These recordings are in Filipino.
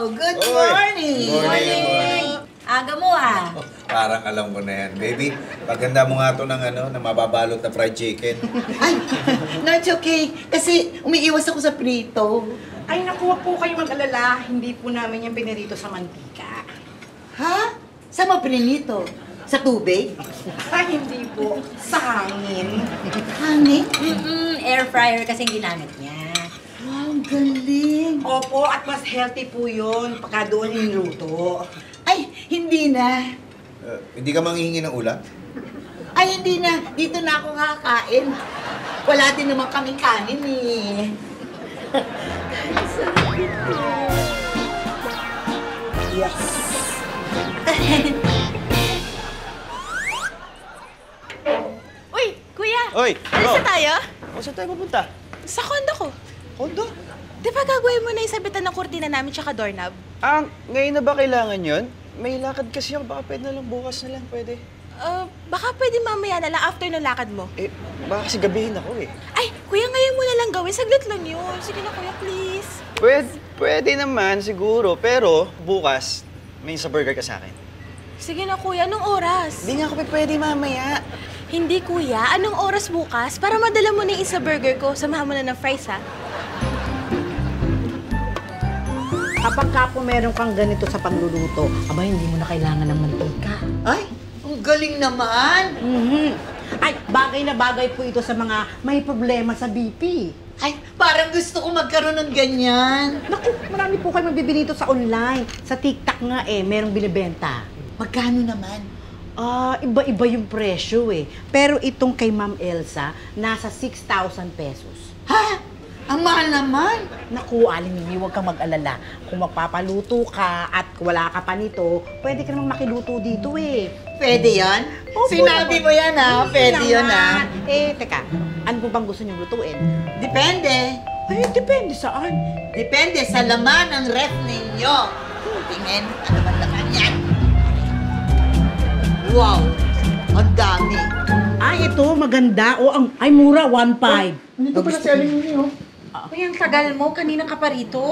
Good Oy. morning! Morning. Aga mo ah. Parang alam ko na yan. Baby, paganda mo nga to ng na mababalot na fried chicken. Ay, no, it's okay. Kasi umiiwas ako sa prito. Ay, nakuha po kayo mag-alala. Hindi po namin yung pinirito sa mantika. Ha? Saan mo prinito? Sa tubig? Ay, hindi po. Sa hangin. Hangin? Air fryer kasi ginamit niya. Wow, ang galing. Opo, at mas healthy po yun pagka doon niluto. Ay, hindi na. Hindi ka manghihingi ng ulam? Ay, hindi na. Dito na ako kakain. Wala din naman kami kanin eh. Yes. Uy, kuya! Oy, Alis na tayo? O, saan tayo pupunta? Sa kondo ko. Kondo? Di ba gagawin mo na yung sabitan ng kurtina namin tsaka doorknob? Ngayon na ba kailangan yon? May lakad kasi ako, baka pwede na lang, bukas na lang, pwede. Baka pwede mamaya na lang after ng lakad mo. Baka kasi gabihin ako eh. Ay, kuya, ngayon mo na lang gawin. Saglit lang yun. Sige na, kuya, please. Pwede naman siguro, pero bukas, may sa burger ka sa akin. Sige na, kuya. Anong oras? Hindi nga ako pwede mamaya. Hindi, kuya. Anong oras bukas? Para madala mo na yung isa burger ko. Samahan mo na ng fries, ha? Kapag ka po meron kang ganito sa pagluluto, aba, hindi mo na kailangan ng mantika. Ay, ang galing naman. Ay, bagay na bagay po ito sa mga may problema sa BP. Ay, parang gusto ko magkaroon ng ganyan. Naku, marami po kayo magbibili ito sa online. Sa TikTok nga merong binibenta. Magkano naman? Iba-iba yung presyo eh. Pero itong kay Ma'am Elsa, nasa 6,000 pesos. Ha? Ang mahal naman. Naku, Aling Mimi, huwag kang mag-alala. Kung magpapaluto ka at wala ka pa nito, pwede ka namang makiluto dito eh. Pwede yan? Opo, Sinabi mo yan ha? Pwede Hindi yun ha? naman. Teka, ano po bang gusto niyong lutuin? Depende. Depende saan. Depende sa laman ng ref ninyo. Tingin, ano ba laman yan? Wow! Ang dami. Ito, maganda. Ay, mura, 1.5. Nito pala si Aling Mimi, oh. Uy, ang tagal mo. Kanina ka pa rito.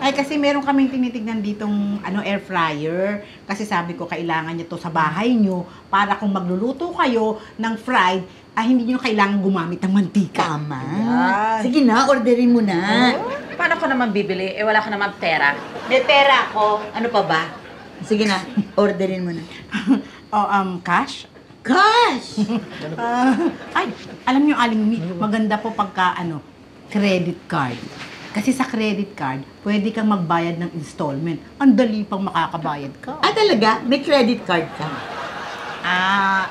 Ay kasi meron kaming tinitignan ditong air fryer. Kasi sabi ko, kailangan niya to sa bahay niyo para kung magluluto kayo ng fried, hindi niyo kailangan gumamit ng mantika. Tama. Ayan. Sige na, orderin mo na. Paano ko naman bibili? Wala ka naman pera. May pera ako. Ano pa ba? Sige na, orderin mo na. Cash? Gosh! Alam niyo, Aling Mi, maganda po pagka, credit card. Kasi sa credit card, pwede kang magbayad ng installment. Ang dali pang makakabayad ka. Talaga? May credit card ka?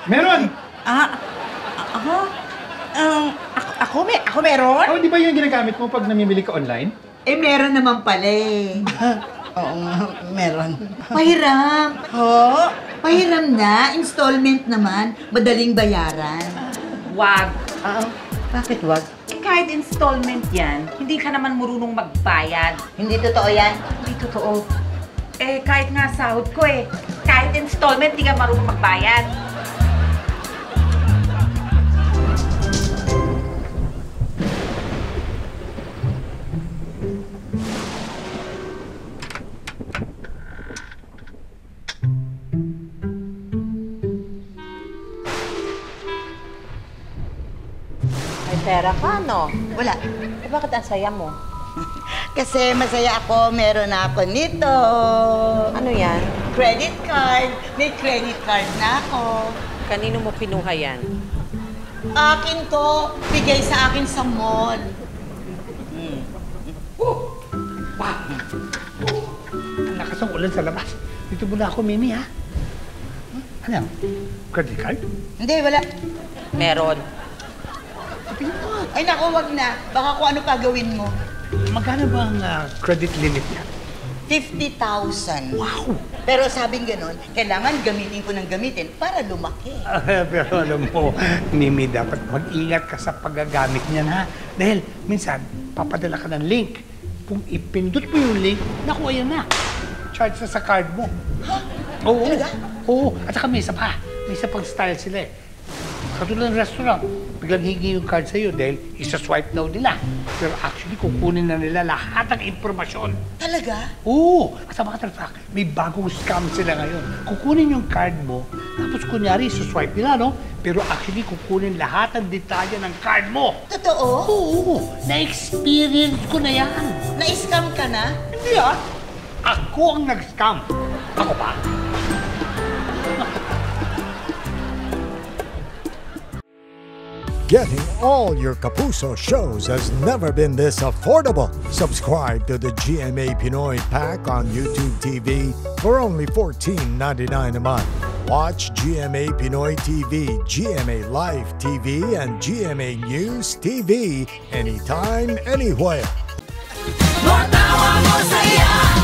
Meron! Ako meron? Oh, di ba yung ginagamit mo pag namimili ka online? Meron naman pala eh. Oo nga, meron. Pahiram. Oh? Pahiram na. Installment naman. Madaling bayaran. Wag. Bakit wag? Kahit installment yan, hindi ka naman marunong magbayad. Hindi totoo yan? Hindi totoo. Kahit nga sahod ko kahit installment, hindi ka marunong magbayad. Pera ka, no? Wala. Bakit ang saya mo? Kasi masaya ako. Meron na ako nito. Ano yan? Credit card. May credit card na ako. Kanino mo pinuha yan? Akin to. Bigay sa akin sa mall. Ang lakas ng ulan sa labas. Dito muna ako, Mimi, ha? Ano? Credit card? Hindi, wala. Meron. Ay, naku, wag na. Baka kung ano pa gawin mo. Magkano ba ang credit limit niya? 50,000. Wow! Pero sabing ganon, kailangan gamitin ko ng gamitin para lumaki. Pero alam mo, Mimi, dapat mag-ingat ka sa paggagamit niyan, ha? Dahil minsan, papadala ka ng link. Kung ipindot mo yung link, naku, ayan na. Charge na sa card mo. Oo. Talaga? Oo. At saka may isa pa. May isa pang style sila eh. Katulad ng restaurant. biglang hingi yung card sa'yo dahil isa-swipe daw nila. Pero actually, kukunin na nila lahat ng impormasyon. Talaga? Oo! As a matter of fact, may bagong scam sila ngayon. Kukunin yung card mo, tapos kunyari, isa-swipe nila, no? Pero actually, kukunin lahat ng detalye ng card mo. Totoo? Oo! Na-experience ko na yan. Na-scam ka na? Hindi ah! Ako ang nag-scam. Ako pa? Getting all your Kapuso shows has never been this affordable. Subscribe to the GMA Pinoy Pack on YouTube TV for only $14.99 a month. Watch GMA Pinoy TV, GMA Live TV, and GMA News TV anytime, anywhere. Matawa mo saya.